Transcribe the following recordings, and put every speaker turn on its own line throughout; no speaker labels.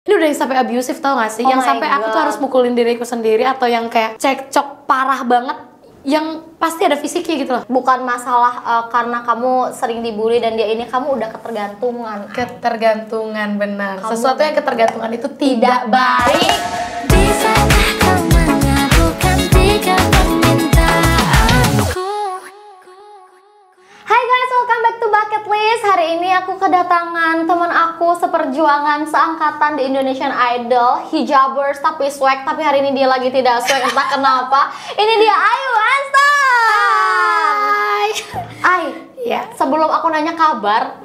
Ini udah yang sampai abusive, tau gak sih? Yang sampai aku tuh harus mukulin diriku sendiri, atau yang kayak cekcok parah banget, yang pasti ada fisiknya gitu loh.
Bukan masalah karena kamu sering dibully dan dia ini, kamu udah ketergantungan.
Ketergantungan, benar. Sesuatu yang ketergantungan itu tidak baik.
Hai guys, welcome back to Bucket List. Hari ini aku kedatangan teman aku seperjuangan seangkatan di Indonesian Idol, hijabers tapi swag, tapi hari ini dia lagi tidak swag entah kenapa. Ini dia Ayu Asta.
Hai.
Ay,
Ya.
sebelum aku nanya kabar,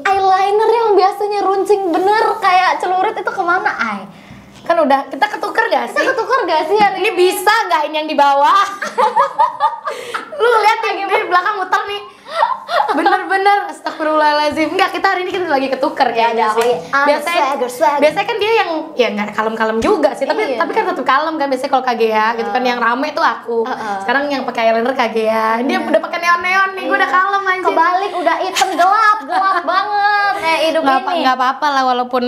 eyeliner yang biasanya runcing bener kayak celurit itu kemana, Ay?
Kan udah, kita ketuker gak sih?
Kita ketuker gak sih hari
Ini bisa gak ini yang di bawah? Lu lihat nih, di belakang muter nih. Bener-bener, astagfirullahaladzim. Enggak, kita hari ini kita lagi ketuker kayaknya sih. Biasanya kan dia yang, ya nggak kalem-kalem juga sih, tapi kan tetap kalem kan biasanya kalau KGA gitu kan, yang rame tuh aku. Sekarang yang pakai eyeliner KGA. Dia udah pakai neon-neon nih, gue udah kalem aja.
Kebalik udah hitam gelap banget kayak hidup ini.
Nggak apa-apa lah, walaupun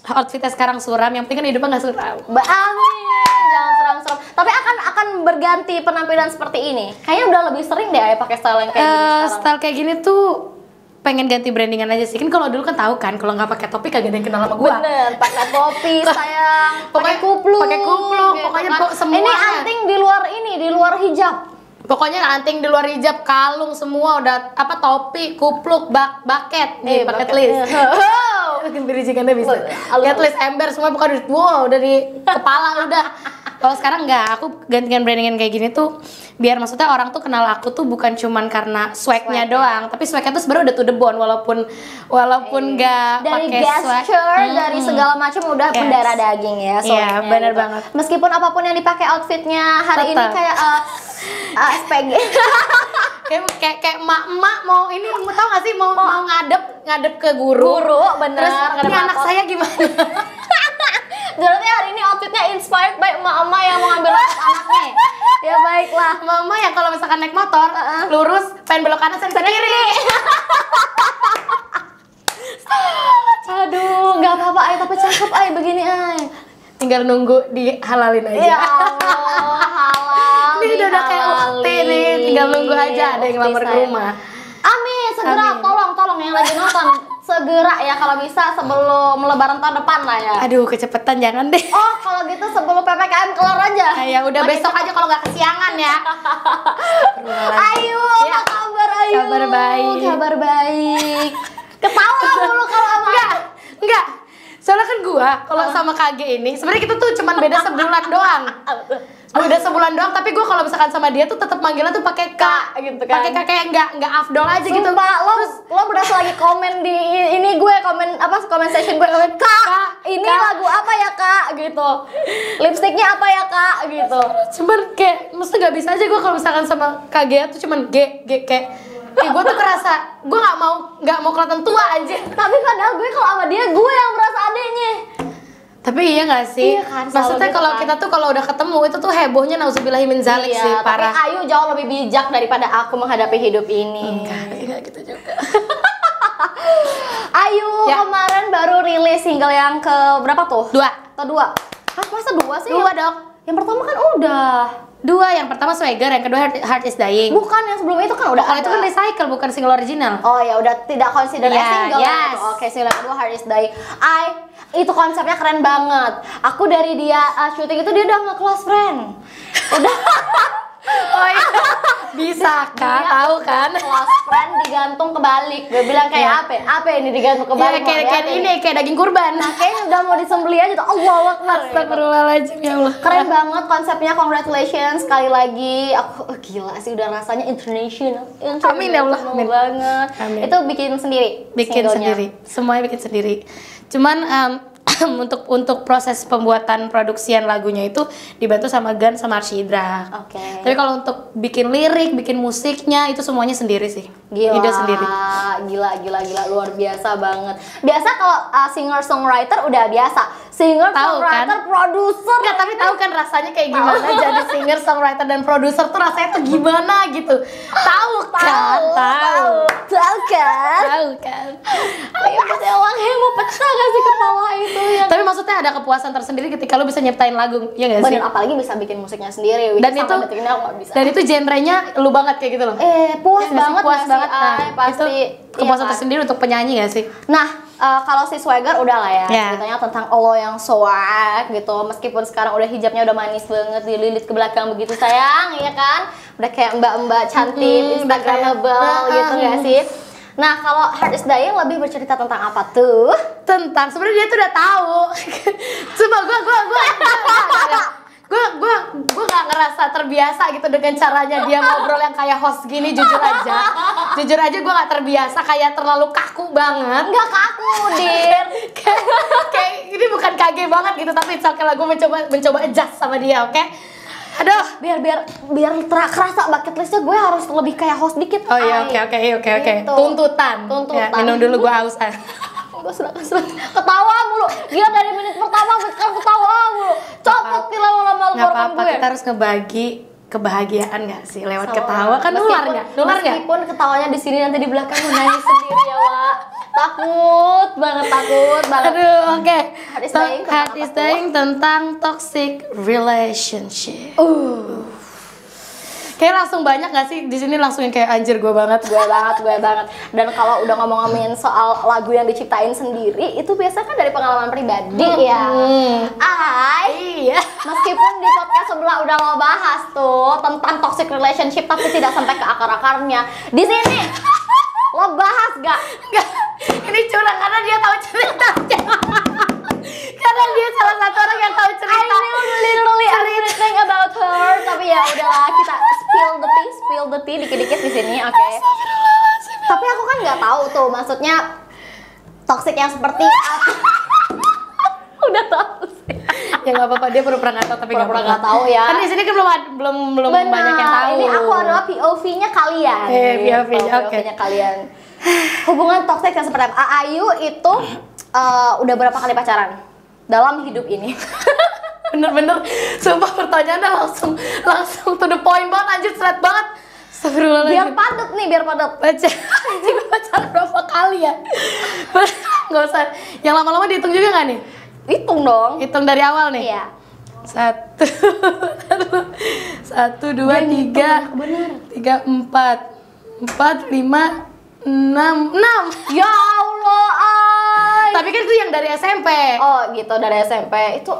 outfitnya sekarang suram, yang penting kan hidupnya nggak suram.
Amin, jangan seram-seram. Tapi akan berganti penampilan seperti ini. Kayaknya udah lebih sering deh Ayah pakai style yang kayak gini sekarang.
Style kayak gini tuh pengen ganti brandingan aja sih. Kan kalau dulu kan tahu kan, kalau nggak pakai topi kagak ada yang kenal sama gua.
Bener, pakai topi sayang, pakai kupluk,
gitu pokoknya kan. Semua.
Ini anting di luar hijab.
Pokoknya anting di luar hijab, kalung semua udah apa, topi, kupluk, bucket nih, bucket list. Berijikannya bisa. Bucket list, ember semua bukan udah di kepala udah. Kalau sekarang enggak, aku gantian brandingan kayak gini tuh biar maksudnya orang tuh kenal aku tuh bukan cuman karena swagnya doang, tapi swagnya tuh sebenarnya udah to the bone, walaupun enggak pakai swag.
Dari segala macam udah mendarah daging ya.
Iya, benar banget.
Meskipun apapun yang dipakai outfitnya hari ini kayak SPG.
kayak emak-emak mau ini, mau tau gak sih, mau ngadep ke guru.
Bener.
Terus ini anak saya gimana?
Jadi hari ini outfitnya inspired by emak-emak yang mau ngambil anaknya. Ya baiklah.
Mama yang kalau misalkan naik motor lurus, pengen belok kanan sen kiri.
Aduh, nggak apa-apa Ay, tapi cakep Ay, begini Ay.
Tinggal nunggu dihalalin aja.
Ya Allah, halal.
Ini udah kayak ukti nih, tinggal nunggu aja ada yang lamar ke rumah.
Amin, segera. Tolong yang lagi nonton segera ya kalau bisa sebelum lebaran tahun depan lah ya.
Aduh, kecepatan jangan deh.
Oh, kalau gitu sebelum PPKM kelar aja.
Ya udah, besok aja kalau nggak kesiangan ya.
Ayu, apa kabar Ayu? Kabar baik. Ketawa dulu kalau sama
Enggak. Soalnya kan gua kalau sama KG ini sebenarnya kita tuh cuman beda sebulan doang. Udah sebulan doang, tapi gue kalau misalkan sama dia tuh tetap manggilnya tuh pakai Kak gitu kan. Pakai Kak kayak nggak afdol aja.
Sumpah,
gitu.
Lo berasa lagi komen di ini gue comment section gue, Kak, ini lagu apa ya Kak gitu. Lipstiknya apa ya Kak gitu.
Cuman kayak mesti nggak bisa aja gue kalau misalkan sama KG tuh cuman G kayak gue tuh kerasa gue nggak mau kelihatan tua aja.
Tapi padahal gue kalau sama dia gue yang merasa adeknya.
Tapi iya gak sih?
Iya kan,
maksudnya
gitu
kalau
kan.
kita tuh kalau udah ketemu itu tuh hebohnya nauzubillahi min zalik sih, parah.
Tapi Ayu jauh lebih bijak daripada aku menghadapi hidup ini.
Enggak gitu juga.
Ayu kemarin baru rilis single yang ke berapa tuh?
2.
Hah, masa 2 sih?
2 dong.
Yang pertama kan udah.
2, yang pertama Swagger, yang kedua Heart is Dying.
Bukan, yang sebelum itu kan udah
kalau itu kan recycle, bukan single original.
Oh ya udah, tidak consider single.
Yes.
Oke, single kedua Heart is Dying. Itu konsepnya keren banget. Aku dari dia syuting itu dia udah nge-close friend. Udah.
Oh iya. Bisa kan, tahu kan?
Close friend digantung kebalik. Gue bilang kayak apa? Apa ini digantung kebalik?
Kayak daging kurban.
Kayaknya udah mau disembelih aja tuh. Allahu Akbar.
Astagfirullahaladzim, ya Allah.
Keren banget konsepnya, congratulations sekali lagi. Aku gila sih, udah rasanya international.
Amin ya Allah.
Amin banget.
Amin.
Itu bikin sendiri.
Bikin sendiri. Semuanya bikin sendiri. Cuman untuk proses pembuatan produksian lagunya itu dibantu sama Gan sama Arsyidra.
Oke.
Tapi kalau untuk bikin lirik, bikin musiknya itu semuanya sendiri sih.
Gila.
Ide sendiri.
Gila luar biasa banget. Biasa kalau singer songwriter udah biasa. Singer songwriter produser.
Enggak, tapi tahu kan rasanya kayak gimana jadi singer songwriter dan produser tuh rasanya tuh gimana gitu. Tahu kan?
Tahu kan?
Tahu kan?
Ayo buat orang yang mau pecah gak sih kepala itu? ya.
Tapi maksudnya ada kepuasan tersendiri ketika lu bisa nyiptain lagu, ya nggak sih?
Bener, apalagi bisa bikin musiknya sendiri.
Dan itu
detik ini aku nggak bisa.
Dan itu genrenya lu banget kayak gitu loh.
Puas
Ya nggak sih?
banget,
Puas
nggak sih?
banget. Nah,
Pasti.
itu kepuasan
Iya kan?
tersendiri untuk penyanyi gak sih?
Nah, kalau si Swagger udah lah ya,
Yeah.
ceritanya tentang Allah yang swag gitu. Meskipun sekarang udah hijabnya udah manis banget, dililit ke belakang begitu sayang, ya kan? Udah kayak mbak-mbak cantik, instagramable gitu gak sih? Nah, kalau Heart is Dying lebih bercerita tentang apa tuh?
Tentang sebenarnya dia tuh udah tahu. Cuma gue nggak ngerasa terbiasa gitu dengan caranya dia ngobrol yang kayak host gini. Jujur aja gue nggak terbiasa, kayak terlalu kaku banget.
Nggak kaku, Dir.
kayak ini bukan kage banget gitu, tapi it's okay lah, gue mencoba adjust sama dia, oke? Aduh,
biar kerasa bucket listnya gue harus lebih kayak host dikit.
oh iya, oke.
Gitu.
Tuntutan. Ya, minum dulu, gue haus.
Gue sudah ketawa mulu. Dia dari menit pertama sekarang ketawa mulu. Copot nih lama-lama
Nggak
algoritma
apa-apa,
gue.
kita harus ngebagi kebahagiaan nggak sih lewat
Sama
ketawa kan? Nular nggak?
Meskipun ketawanya di sini, nanti di belakang menangis sendiri ya, Wak. Takut banget.
Aduh, oke.
Heart is Dying tentang
Heart
apa
is
tuh?
Dying tentang toxic relationship. Kayak langsung banyak gak sih di sini, langsung yang kayak anjir gue banget.
Gue banget. Dan kalau udah ngomongin soal lagu yang diciptain sendiri, itu biasanya kan dari pengalaman pribadi ya.
Iya.
Meskipun di podcast sebelah udah lo bahas tuh tentang toxic relationship, tapi tidak sampai ke akar-akarnya. Di sini lo bahas gak?
Nggak, ini curang karena dia tahu ceritanya. Karena dia salah satu orang yang tahu cerita.
I knew literally everything about her. Tapi ya udahlah, kita spill the tea dikit-dikit di sini, oke? Tapi aku kan nggak tahu tuh, maksudnya toxic yang seperti apa. Udah tahu sih.
Ya nggak apa-apa, dia pura-pura nggak tahu tapi nggak
Pura-pura
apa-apa.
nggak tahu ya.
Kan di sini kan belum
Benar,
banyak yang tahu.
ini aku adalah POV-nya kalian.
POV-nya, oke.
POV-nya kalian. Hubungan toxic yang seperti apa? Ayu itu udah berapa kali pacaran dalam hidup ini?
Bener-bener, sumpah pertanyaannya langsung to the point banget, anjir, seret banget. Astagfirullahaladzim.
Biar padat.
Pacaran berapa kali ya? Nggak usah, yang lama-lama dihitung juga nggak nih?
Hitung dong.
Hitung dari awal nih?
Iya.
1, 2, 3, 4, 5, 6.
Ya Allah, ay.
Tapi kan itu yang dari SMP.
Oh gitu, dari SMP. Itu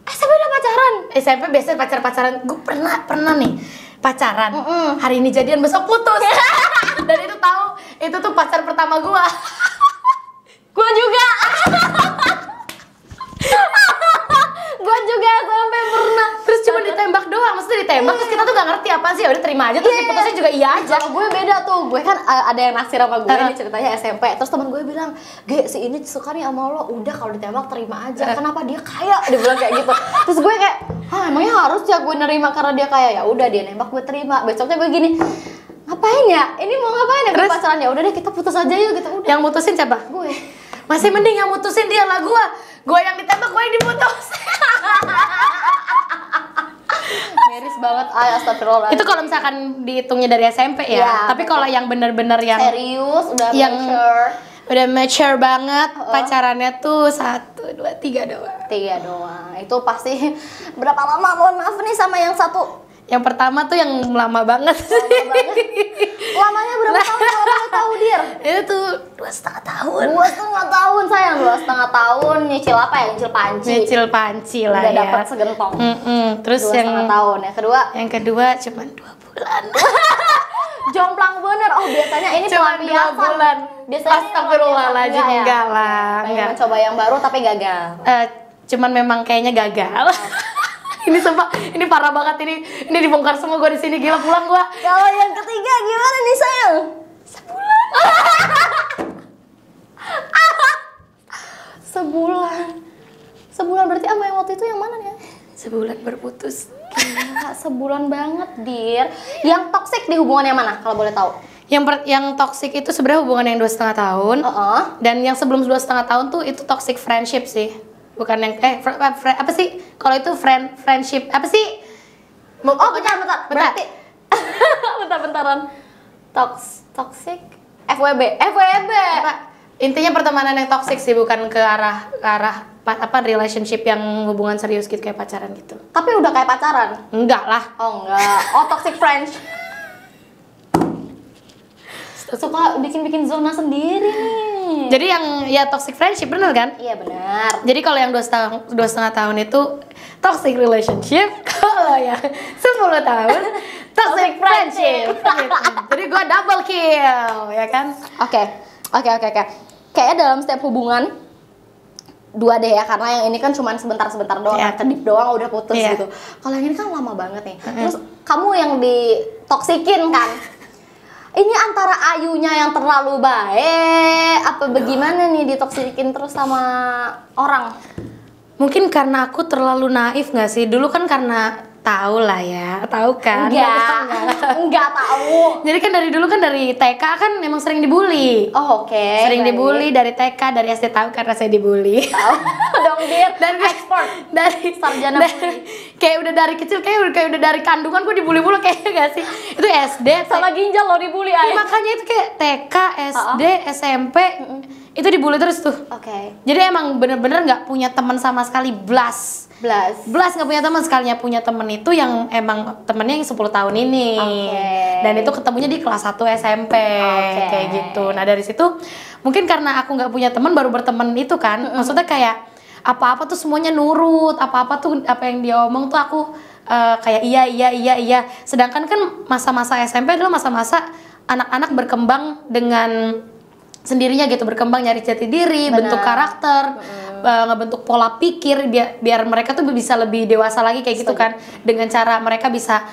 SMP udah pacaran?
SMP biasanya pacaran. Gue pernah nih pacaran. Hari ini jadian, besok putus. Dan itu tuh pacar pertama gue.
Gue juga. Gue juga SMP pernah.
Terus cuma ditembak doang, maksudnya ditembak terus kita tuh gak ngerti apa sih, ya udah terima aja, terus diputusnya juga iya aja.
Kalau gue beda tuh, gue kan ada yang naksir sama gue nih ceritanya SMP. Terus teman gue bilang, "Ge, si ini suka nih sama lo, udah kalau ditembak terima aja. Kenapa dia kaya?" Dia bilang kayak gitu. Terus gue kayak, "Hah, emangnya harus ya gue nerima karena dia kaya?" Ya udah, dia nembak gue terima. Besoknya gue gini, "Ngapain ya? Ini mau ngapain ya? Gue pacaran, ya udah deh kita putus aja yuk gitu." Udah.
Yang mutusin siapa?
Gue.
Masih mending yang mutusin dia lah gue. Gue yang ditembak, gue yang diputus.
Miris banget, astagfirullah.
Itu kalau misalkan dihitungnya dari SMP ya.
Ya,
Tapi kalau yang bener-bener yang
serius, udah
yang
mature.
udah mature banget, pacarannya tuh 1, 2, 3 doang.
3 doang. Itu pasti berapa lama? Mohon maaf nih sama yang satu.
Yang pertama tuh yang lama banget.
Lamanya berapa tahun kalau boleh tahu, Dir?
Itu tuh 2,5 tahun.
2,5 tahun sayang, 2,5 tahun. Nyicil apa ya? Nyicil panci.
Nyicil panci lah
Udah
ya.
dapat segentong.
Terus
2,5 tahun. Yang kedua
cuma 2 bulan.
jomplang bener. Oh, biasanya ini
Cuma 2
pelampiasan.
bulan.
Biasanya
Astagfirullahaladzim, enggak lah.
Pengen mencoba yang baru tapi gagal.
Cuman memang kayaknya gagal. Ini sumpah, ini parah banget, ini dibongkar semua gue di sini, gila, pulang gue.
Kalau yang ketiga gimana nih sayang? Sebulan berarti sama yang waktu itu yang mana ya?
Sebulan berputus.
Gila, sebulan banget, Dir. Yang toksik di hubungan yang mana kalau boleh tahu?
Yang toxic itu sebenarnya hubungan yang 2,5 tahun. Dan yang sebelum 2,5 tahun tuh itu toxic friendship sih. Bukan yang apa sih? Kalau itu friendship apa sih?
Bentar. Berarti bentar-bentaran. Toxic FWB.
Apa? Intinya pertemanan yang toxic sih, bukan ke arah relationship yang hubungan serius gitu kayak pacaran gitu.
Tapi udah kayak pacaran?
Enggak lah.
Oh enggak. Oh, toxic friends. Suka bikin zona sendiri nih.
Jadi yang ya toxic friendship bener kan?
Iya benar.
Jadi kalau yang 2,5 tahun itu toxic relationship, kalau yang 10 tahun toxic friendship. Gitu. Jadi gue double kill, ya kan?
Oke. Kayaknya dalam setiap hubungan 2 deh ya, karena yang ini kan cuma sebentar-sebentar doang, kedip doang udah putus gitu. Kalau yang ini kan lama banget nih. Terus kamu yang ditoksikin kan? Ini antara Ayunya yang terlalu baik, apa bagaimana nih ditoksikin terus sama orang?
Mungkin karena aku terlalu naif nggak sih? Dulu kan karena tahu lah ya, tahu kan?
Enggak tahu.
Jadi kan dari TK kan memang sering dibully.
Oh oke.
Sering dibully dari TK, dari SD tahu karena saya dibully.
Tahu dong Dit. Dan ekspor
dari
sarjana
kayak udah dari kecil, kayak udah dari kandungan gue dibully mulu kayaknya gak sih? Itu SD
sama ginjal lo dibully aja.
Makanya itu kayak TK, SD, SMP itu dibully terus tuh.
Oke.
Jadi emang bener-bener nggak punya teman sama sekali, blas nggak punya teman. Sekalinya punya temen itu yang emang temennya yang 10 tahun ini. Dan itu ketemunya di kelas 1 SMP kayak gitu. Nah dari situ mungkin karena aku nggak punya teman, baru berteman itu kan, maksudnya kayak apa-apa tuh semuanya nurut, apa-apa tuh apa yang dia omong tuh aku kayak iya. Sedangkan kan masa-masa SMP adalah masa-masa anak-anak berkembang dengan sendirinya gitu, berkembang nyari jati diri, bentuk karakter, ngebentuk pola pikir biar mereka tuh bisa lebih dewasa lagi kayak gitu kan, dengan cara mereka bisa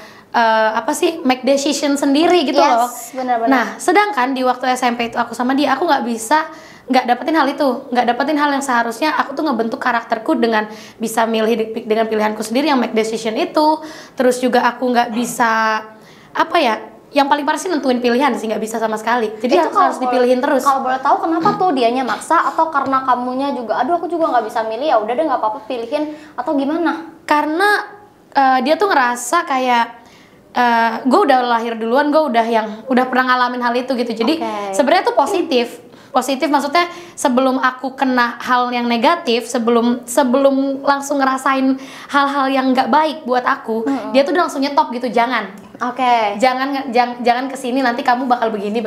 make decision sendiri gitu loh.
Benar-benar.
Nah sedangkan di waktu SMP itu aku sama dia, aku nggak dapetin hal itu, nggak dapetin hal yang seharusnya aku tuh ngebentuk karakterku dengan bisa milih dengan pilihanku sendiri yang make decision itu. Terus juga aku nggak bisa yang paling parah sih nentuin pilihan sih, nggak bisa sama sekali. Jadi itu harus dipilihin terus.
Kalau boleh tahu kenapa tuh dianya maksa, atau karena kamunya juga aduh aku juga nggak bisa milih, ya udah deh nggak apa-apa pilihin, atau gimana?
Karena dia tuh ngerasa kayak gue udah lahir duluan, gue udah pernah ngalamin hal itu gitu. Jadi sebenarnya tuh positif maksudnya sebelum aku kena hal yang negatif, sebelum langsung ngerasain hal-hal yang nggak baik buat aku, dia tuh udah langsung nyetop gitu, jangan kesini, nanti kamu bakal begini.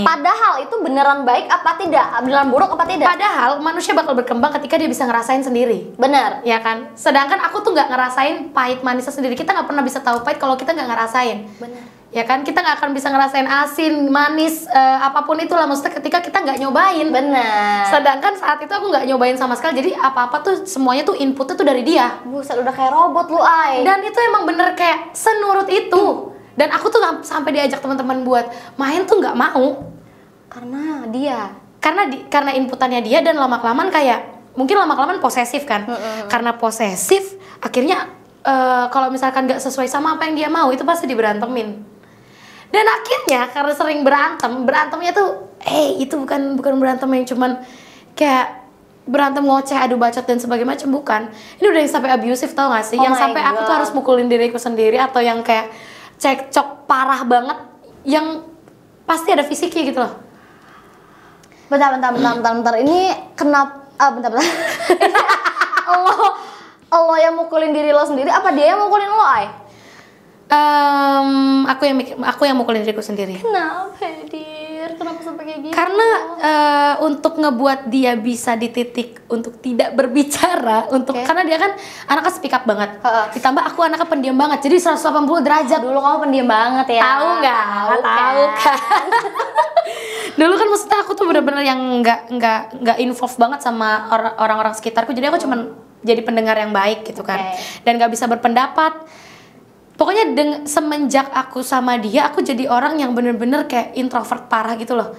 Padahal itu beneran baik apa tidak, beneran buruk apa tidak?
Padahal manusia bakal berkembang ketika dia bisa ngerasain sendiri.
Bener.
Ya kan? Sedangkan aku tuh nggak ngerasain pahit manisnya sendiri. Kita nggak pernah bisa tahu pahit kalau kita nggak ngerasain.
Bener.
Ya kan? Kita nggak akan bisa ngerasain asin, manis, apapun itulah, maksudnya ketika kita nggak nyobain.
Bener.
Sedangkan saat itu aku nggak nyobain sama sekali. Jadi apa-apa tuh semuanya tuh inputnya tuh dari dia.
Buset, udah kayak robot lu, Ay.
Dan itu emang bener kayak senurut itu. Dan aku tuh sampai diajak teman-teman buat main tuh nggak mau.
Karena dia.
Karena inputannya dia, dan lama-kelamaan mungkin lama-kelamaan posesif kan. Karena posesif akhirnya kalau misalkan nggak sesuai sama apa yang dia mau, itu pasti diberantemin. Dan akhirnya karena sering berantemnya tuh itu bukan berantem yang cuman kayak berantem ngoceh, adu bacot dan sebagainya, macam bukan. Ini udah yang sampai abusive, tau gak sih? Yang sampai aku tuh harus mukulin diriku sendiri, atau yang kayak cekcok parah banget yang pasti ada fisiknya gitu loh.
Bentar. Ini kenapa bentar. Lo yang mukulin diri lo sendiri, apa dia yang mukulin lo, Ay?
Aku yang mukulin diriku sendiri.
Kenapa, Dir? Kenapa sampai kayak gitu?
Karena untuk ngebuat dia bisa di titik untuk tidak berbicara, karena dia kan anaknya speak up banget. Ditambah aku anaknya pendiam banget, jadi 180 derajat.
Dulu kamu pendiam banget ya.
Tahu kan? Dulu kan maksudnya aku tuh bener-bener yang nggak involve banget sama orang-orang sekitarku. Jadi aku cuman jadi pendengar yang baik gitu kan, dan nggak bisa berpendapat. Pokoknya semenjak aku sama dia, aku jadi orang yang bener-bener kayak introvert parah gitu loh.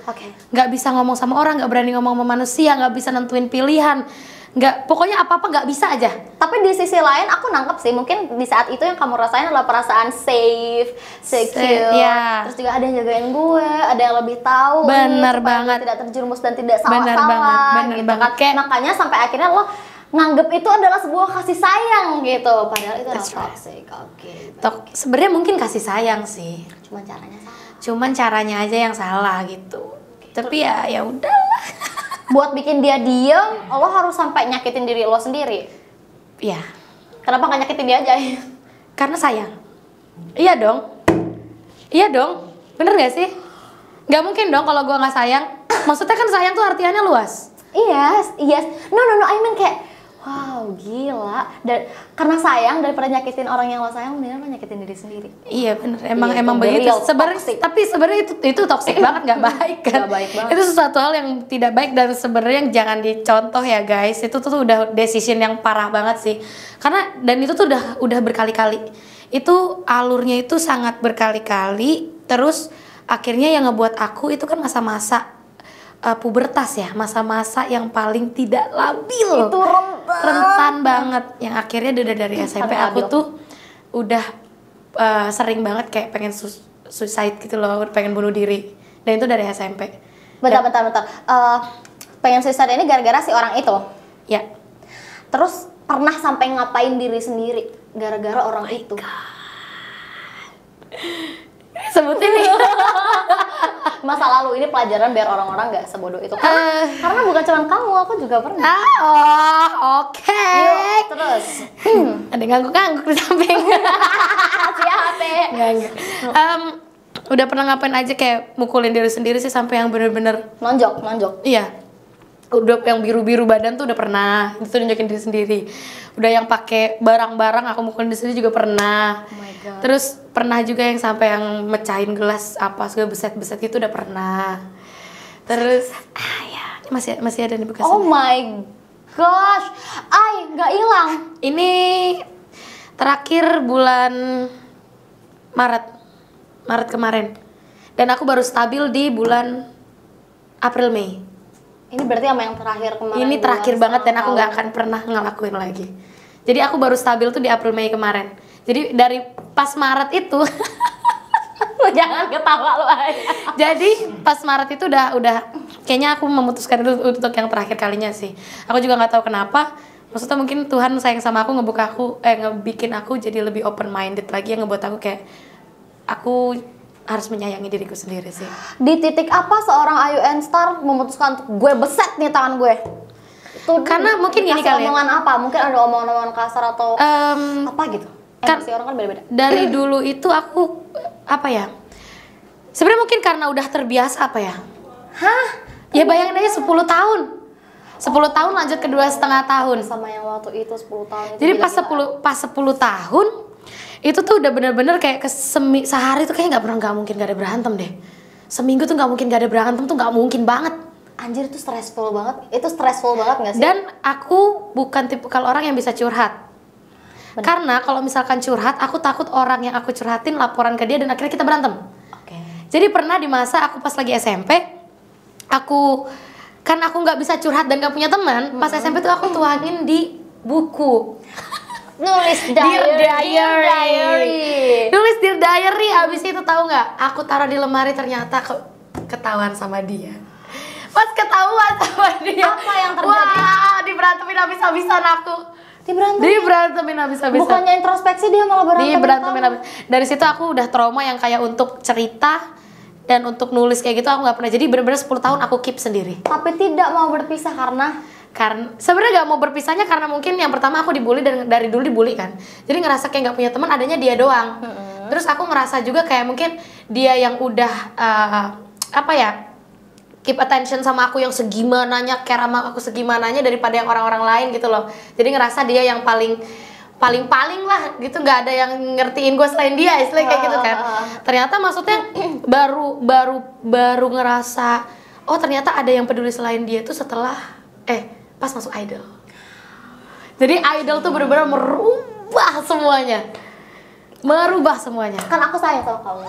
Nggak bisa ngomong sama orang, nggak berani ngomong sama manusia, nggak bisa nentuin pilihan, pokoknya apa-apa nggak bisa aja.
Tapi di sisi lain aku nangkep sih, mungkin di saat itu yang kamu rasain adalah perasaan safe, secure. Terus juga ada yang jagain gue, ada yang lebih tahu.
Bener banget.
Tidak terjerumus dan tidak salah-salah.
Bener banget.
Kan? Makanya sampai akhirnya lo nganggep itu adalah sebuah kasih sayang gitu, padahal itu adalah toxic.
Sebenarnya mungkin kasih sayang sih,
cuman caranya aja yang salah gitu.
Tapi ya udahlah.
buat bikin dia diem, lo harus sampai nyakitin diri lo sendiri.
Iya.
Kenapa nggak nyakitin dia aja?
Karena sayang. Iya dong. Iya dong. Bener gak sih? Gak mungkin dong kalau gue nggak sayang. Maksudnya kan sayang tuh artiannya luas.
Yes. No, I mean kayak, wow, gila. Karena sayang, daripada nyakitin orang yang lo sayang, mendingan lo nyakitin diri sendiri.
Iya bener, emang begitu. Tapi sebenarnya itu toksik banget, nggak baik kan?
Gak baik banget.
Itu sesuatu hal yang tidak baik dan sebenarnya yang jangan dicontoh ya guys. Itu tuh udah decision yang parah banget sih. Karena dan itu tuh udah berkali-kali. Itu alurnya itu sangat berkali-kali. Terus akhirnya yang ngebuat aku itu kan masa-masa pubertas ya, masa-masa yang paling tidak labil,
itu
rentan banget, yang akhirnya dari SMP aku tuh udah sering banget kayak pengen suicide gitu loh, pengen bunuh diri, dan itu dari SMP.
Bentar. Pengen suicide ini gara-gara si orang itu?
Ya.
Terus pernah sampai ngapain diri sendiri gara-gara orang itu?
Sebutin nih.
Masa lalu ini pelajaran biar orang-orang nggak sebodoh itu, karena bukan cuma kamu, aku juga pernah.
Oke.
Yuk, terus
ada ngangguk-ngangguk di samping.
Siapa?
Ngangguk. Udah pernah ngapain aja kayak mukulin diri sendiri sih sampai yang bener-bener
nonjok.
Iya. Udah yang biru-biru badan tuh udah pernah, itu nunjukin diri sendiri. Udah yang pakai barang-barang aku mukulin diri sendiri juga pernah.
Oh my God.
Terus pernah juga yang sampai yang mecahin gelas apa segala beset-beset gitu udah pernah. Terus ya masih ada nih bekasnya.
Oh my gosh, nggak hilang.
Ini terakhir bulan Maret kemarin. Dan aku baru stabil di bulan April Mei.
Ini berarti sama yang terakhir kemarin.
Ini terakhir banget dan aku nggak akan pernah ngelakuin lagi. Jadi aku baru stabil tuh di April Mei kemarin. Jadi dari pas Maret itu
jangan ketawa lu aja.
Jadi pas Maret itu udah kayaknya aku memutuskan itu untuk yang terakhir kalinya sih. Aku juga nggak tahu kenapa. Maksudnya mungkin Tuhan sayang sama aku, ngebikin aku jadi lebih open minded lagi, yang ngebuat aku kayak aku harus menyayangi diriku sendiri sih.
Di titik apa seorang Ayu Enstar memutuskan untuk gue beset nih tangan gue? Tuh,
karena mungkin gini kali ya.
Omongan apa? Mungkin ada omongan kasar atau apa gitu. Emosi orang kan beda-beda.
Dari dulu itu aku apa ya? Sebenarnya mungkin karena udah terbiasa apa ya? Ya bayangin aja 10 tahun. 10 tahun lanjut ke 2,5 tahun.
Sama yang waktu itu 10 tahun itu.
Jadi pas 10 tahun itu tuh udah bener-bener kayak sehari tuh kayaknya nggak mungkin gak ada berantem deh. Seminggu tuh nggak mungkin gak ada berantem tuh, nggak mungkin banget.
Anjir, itu stressful banget. Itu stressful banget gak sih?
Dan aku bukan tipikal orang yang bisa curhat. Bener. Karena kalau misalkan curhat, aku takut orang yang aku curhatin laporan ke dia dan akhirnya kita berantem.
Oke.
Jadi pernah di masa aku pas lagi SMP, aku nggak bisa curhat dan nggak punya teman. Pas SMP tuh aku tuangin di buku.
Nulis
Dear Diary. Nulis Dear Diary, abis itu tahu nggak? Aku taruh di lemari, ternyata ketahuan sama dia. Pas ketahuan sama dia,
apa yang terjadi?
Wah, diberantemin habis-habisan aku. Diberantemin habis-habisan.
Bukannya introspeksi, dia malah
diberantemin habis. Dari situ aku udah trauma yang kayak untuk cerita dan untuk nulis kayak gitu aku nggak pernah. Jadi bener-bener 10 tahun aku keep sendiri.
Tapi tidak mau berpisah karena
sebenarnya gak mau berpisahnya karena mungkin yang pertama aku dibully dan dari dulu dibully kan. Jadi ngerasa kayak gak punya teman, adanya dia doang. Terus aku ngerasa juga kayak mungkin dia yang udah keep attention sama aku yang segimananya, care sama aku segimananya daripada yang orang-orang lain gitu loh. Jadi ngerasa dia yang paling lah gitu, nggak ada yang ngertiin gue selain dia, istilahnya kayak gitu kan. Ternyata maksudnya baru ngerasa oh ternyata ada yang peduli selain dia tuh setelah pas masuk Idol. Jadi Idol tuh benar-benar merubah semuanya. Kan aku sayang sama kamu.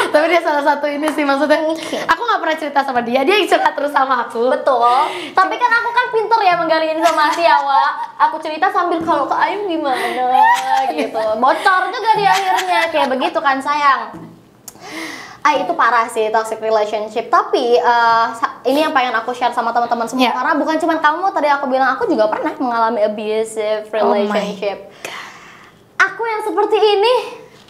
Tapi dia salah satu ini sih, maksudnya aku nggak pernah cerita sama dia cerita terus sama aku.
Betul. Tapi kan aku kan pinter ya menggali informasi ya, Wak. Aku cerita sambil kalau ke Ayu gimana gitu. Bocor juga di akhirnya kayak begitu kan sayang. Itu parah sih toxic relationship. Tapi ini yang pengen aku share sama teman-teman semua karena bukan cuma kamu, tadi aku bilang aku juga pernah mengalami abusive relationship. Aku yang seperti ini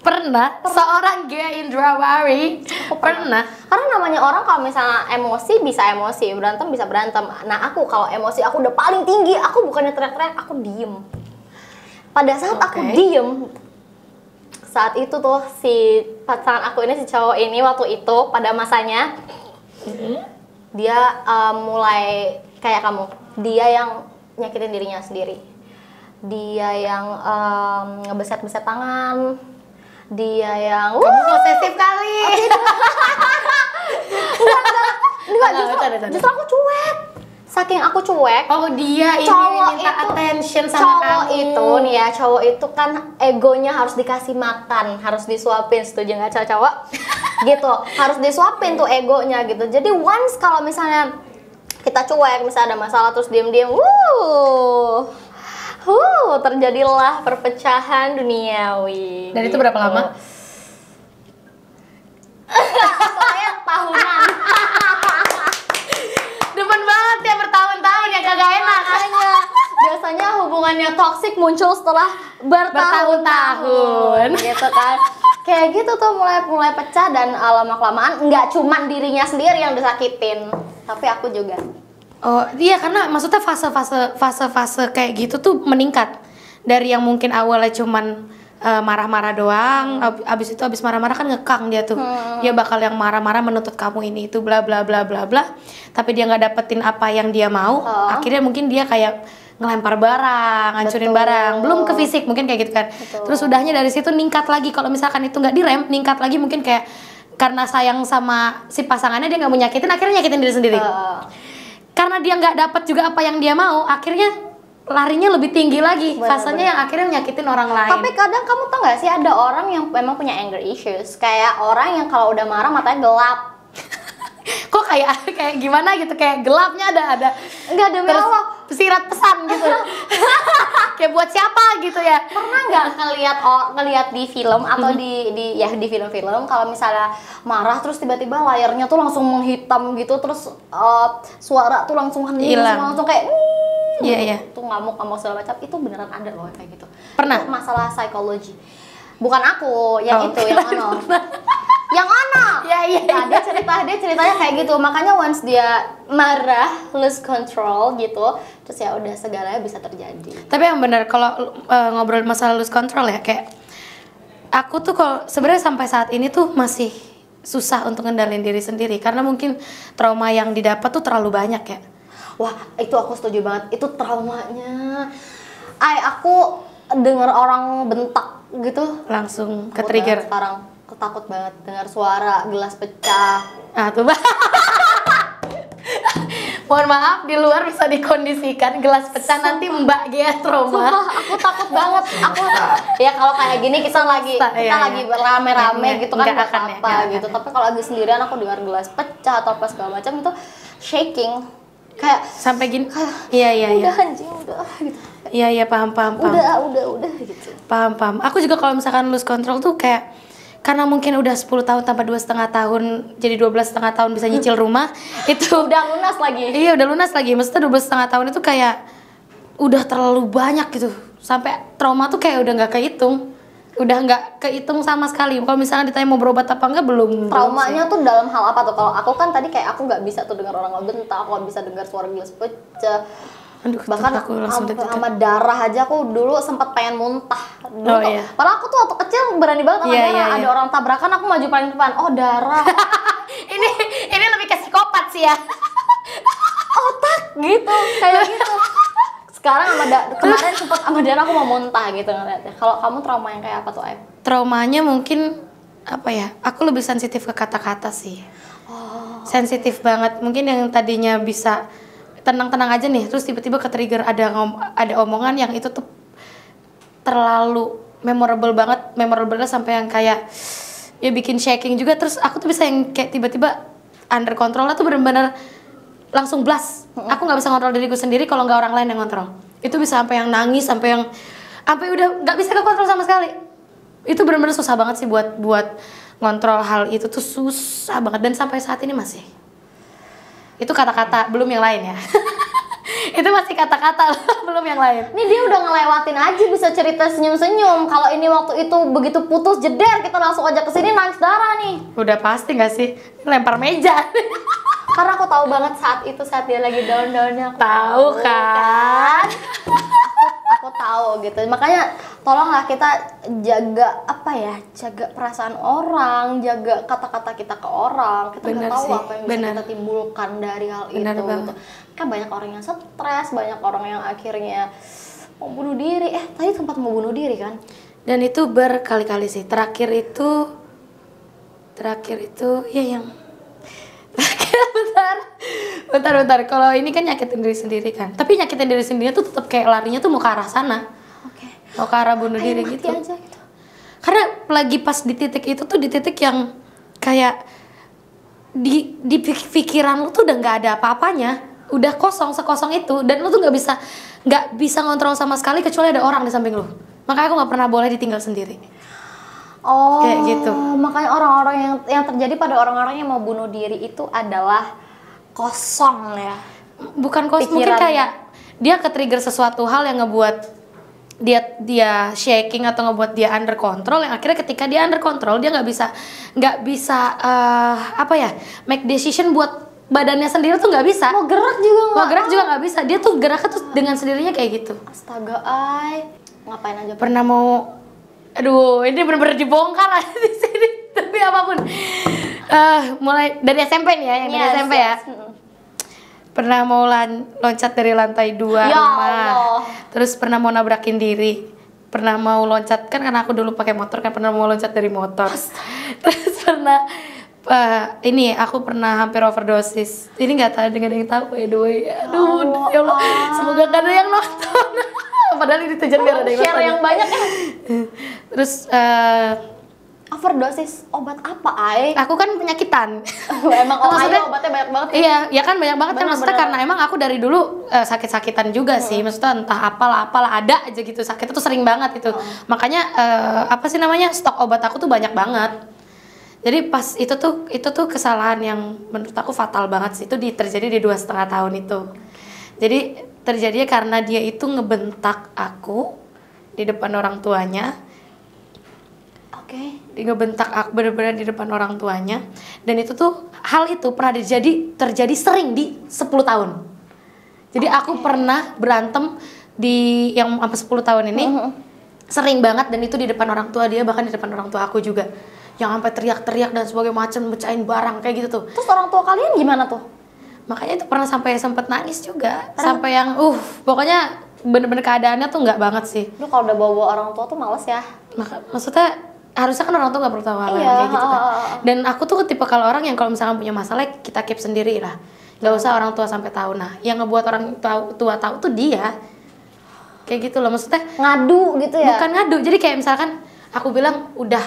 Pernah. Seorang Gia Indrawari pernah.
Karena namanya orang kalau misalnya emosi bisa emosi, berantem bisa berantem. Nah aku kalau emosi aku udah paling tinggi, aku bukannya teriak-teriak, aku diem. Pada saat aku diem, saat itu tuh si pasangan aku ini, si cowok ini waktu itu pada masanya dia mulai kayak kamu, dia yang nyakitin dirinya sendiri, dia yang ngebeset-beset tangan, dia yang
kamu posesif kali.
enggak justru aku cuek. Saking aku cuek.
Oh dia ini minta attention sama
cowok
kamu.
itu nih ya, cowok itu kan egonya harus dikasih makan, harus disuapin, setuju nggak cowok-cowok? Gitu, harus disuapin tuh egonya gitu. Jadi once kalau misalnya kita cuek, misalnya ada masalah terus diem-diem, terjadilah perpecahan duniawi.
Dan itu berapa lama?
Pokoknya tahunan.
Demen banget ya bertahun-tahun ya, kagak enak.
Makanya biasanya hubungannya toksik muncul setelah bertahun-tahun gitu kan. Kayak gitu tuh mulai pecah dan lama-kelamaan nggak cuman dirinya sendiri yang disakitin, tapi aku juga.
Oh iya, karena maksudnya fase kayak gitu tuh meningkat dari yang mungkin awalnya cuman marah-marah doang, abis marah-marah kan ngekang dia tuh, dia bakal yang marah-marah menuntut kamu ini itu bla bla bla bla bla, tapi dia nggak dapetin apa yang dia mau, akhirnya mungkin dia kayak ngelempar barang, hancurin barang, belum ke fisik mungkin kayak gitu kan. Terus udahnya dari situ ningkat lagi, kalau misalkan itu nggak direm, ningkat lagi mungkin kayak karena sayang sama si pasangannya dia nggak mau nyakitin, akhirnya nyakitin diri sendiri. Karena dia nggak dapat juga apa yang dia mau, akhirnya larinya lebih tinggi lagi, fasenya yang akhirnya nyakitin orang lain.
Tapi kadang kamu tau gak sih ada orang yang memang punya anger issues, kayak orang yang kalau udah marah matanya gelap.
Kok kayak gimana gitu, kayak gelapnya ada
Enggak, demi Allah,
sirat pesan gitu. Kayak buat siapa gitu ya.
Pernah nggak ngelihat di film atau di film-film kalau misalnya marah terus tiba-tiba layarnya tuh langsung menghitam gitu, terus suara tuh langsung hening, langsung kayak
iya.
Tuh ngamuk segala macam, itu beneran ada loh kayak gitu.
Pernah?
Itu masalah psikologi. Bukan aku, yang itu yang ono. Yang ono.
Iya.
Nah, dia ceritanya kayak gitu. Makanya once dia marah, lose control gitu, terus ya udah segalanya bisa terjadi.
Tapi yang benar kalau ngobrol masalah lose control ya, kayak aku tuh kalau sebenarnya sampai saat ini tuh masih susah untuk ngendalin diri sendiri karena mungkin trauma yang didapat tuh terlalu banyak ya.
Wah, itu aku setuju banget. Itu traumanya. Aku denger orang bentak gitu
langsung ke trigger.
Sekarang ketakut banget dengar suara gelas pecah.
Tuh mohon maaf, di luar bisa dikondisikan gelas pecah, nanti Mbak Gia trauma.
Sumpah, aku takut banget. Aku ya kalau kayak gini kita lagi rame-rame gitu kan nggak apa gitu. Tapi kalau lagi sendirian aku dengar gelas pecah atau apa segala macam itu shaking. Kayak
sampai gini. Iya.
Udah anjing, udah gitu.
Iya, paham.
Udah gitu.
Paham. Aku juga kalau misalkan lose control tuh kayak karena mungkin udah 10 tahun tambah 2,5 tahun jadi 12,5 tahun bisa nyicil rumah itu
udah lunas lagi.
Iya, udah lunas lagi. Maksudnya 12,5 tahun itu kayak udah terlalu banyak gitu. Sampai trauma tuh kayak udah nggak kehitung. Udah nggak kehitung sama sekali. Kalau misalnya ditanya mau berobat apa enggak, belum.
Traumanya tuh dalam hal apa tuh? Kalau aku kan tadi kayak aku nggak bisa tuh dengar orang ngebentak, aku nggak bisa dengar suara gelas pecah.
Aduh,
bahkan sama darah aja aku dulu sempat pengen muntah dulu.
Iya.
Padahal aku tuh waktu kecil berani banget sama darah. Ada orang tabrakan aku maju paling depan. Oh, darah.
ini lebih ke psikopat sih ya.
Otak gitu, kayak gitu. Sekarang kemarin sempat sama darah aku mau muntah gitu ngeliatnya. Kalau kamu trauma yang kayak apa tuh, Aib?
Traumanya mungkin apa ya? Aku lebih sensitif ke kata-kata sih. Sensitif banget. Mungkin yang tadinya bisa tenang-tenang aja nih, terus tiba-tiba ke-trigger ada omongan yang itu tuh terlalu memorable sampai yang kayak ya bikin shaking juga. Terus aku tuh bisa yang kayak tiba-tiba under control tuh bener-bener langsung blast. Aku nggak bisa kontrol diriku sendiri kalau nggak orang lain yang kontrol. Itu bisa sampai yang nangis, sampai udah nggak bisa kekontrol sama sekali. Itu bener-bener susah banget sih buat ngontrol hal itu tuh, susah banget, dan sampai saat ini masih. Itu kata-kata, belum yang lain ya. Itu masih kata-kata belum yang lain.
Ini dia udah ngelewatin aja bisa cerita senyum-senyum. Kalau ini waktu itu begitu putus jeder kita langsung ajak ke sini nangis darah nih.
Udah pasti nggak sih? Lempar meja.
Karena aku tahu banget saat itu saat dia lagi down-downnya.
Tahu kan?
Aku tahu gitu. Makanya tolonglah kita jaga jaga perasaan orang, jaga kata-kata kita ke orang. Kita nggak tahu apa yang bisa kita timbulkan dari hal itu gitu. Kan banyak orang yang stres, banyak orang yang akhirnya mau bunuh diri. Tadi sempat mau bunuh diri kan?
Dan itu berkali-kali sih. Terakhir itu ya yang bentar. Kalau ini kan nyakitin diri sendiri kan. Tapi nyakitin diri sendiri tuh tetap kayak larinya tuh mau ke arah sana. Mau ke arah bunuh diri gitu.
Aja gitu.
Karena lagi pas di titik itu tuh di titik yang kayak di pikiran lu tuh udah nggak ada apa-apanya, udah kosong sekosong itu, dan lu tuh nggak bisa ngontrol sama sekali kecuali ada orang di samping lu. Makanya aku nggak pernah boleh ditinggal sendiri.
Oh,
kayak gitu.
Makanya orang-orang yang terjadi pada orang-orang yang mau bunuh diri itu adalah kosong ya.
Bukan kosong, mungkin kayak dia ke-trigger sesuatu hal yang ngebuat dia shaking atau ngebuat dia under control, yang akhirnya ketika dia under control dia nggak bisa make decision buat badannya sendiri tuh nggak bisa.
Mau gerak juga
nggak bisa. Dia tuh geraknya tuh dengan sendirinya kayak gitu.
Astaga, ngapain aja?
Pernah mau, aduh ini bener-bener dibongkar aja di sini. Tapi apapun, mulai dari SMP nih ya, yang dari SMP ya. Pernah mau loncat dari lantai 2
ya
rumah.
Allah.
Terus pernah mau nabrakin diri. Pernah mau loncat, kan karena aku dulu pakai motor kan, pernah mau loncat dari motor. Terus pernah aku pernah hampir overdosis. Ini nggak ada yang tahu, by the way. Aduh, ya Allah, semoga gak ada yang nonton. Padahal ini tujuan biar ada yang nonton.
Share yang banyak ya.
Terus
overdosis obat apa,
aku kan penyakitan.
Emang maksudnya obatnya banyak banget ya?
Iya, ya kan banyak banget kan maksudnya karena emang aku dari dulu sakit-sakitan juga sih. Maksudnya entah apalah ada aja gitu. Sakitnya tuh sering banget itu. Makanya stok obat aku tuh banyak banget. Jadi pas itu tuh kesalahan yang menurut aku fatal banget sih. Itu terjadi di 2,5 tahun itu. Jadi terjadinya karena dia itu ngebentak aku di depan orang tuanya. Dia ngebentak aku bener-bener di depan orang tuanya. Dan itu tuh, hal itu pernah terjadi sering di 10 tahun. Jadi aku pernah berantem di yang sampai 10 tahun ini. Sering banget, dan itu di depan orang tua dia, bahkan di depan orang tua aku juga. Yang sampai teriak-teriak dan sebagainya macam, mecahin barang kayak gitu tuh.
Terus orang tua kalian gimana tuh?
Makanya itu pernah sempet nangis juga. Sampai yang pokoknya bener-bener keadaannya tuh nggak banget sih.
Lu kalau udah bawa orang tua tuh males ya?
Maksudnya harusnya kan orang tuh nggak perlu tahu hal kayak gitu kan. Dan aku tuh tipe kalau orang yang kalau misalkan punya masalah kita keep sendiri lah, nggak usah orang tua sampai tahu. Nah, yang ngebuat orang tua tahu tuh dia, kayak gitu loh. Maksudnya
ngadu gitu ya?
Bukan ngadu, jadi kayak misalkan aku bilang udah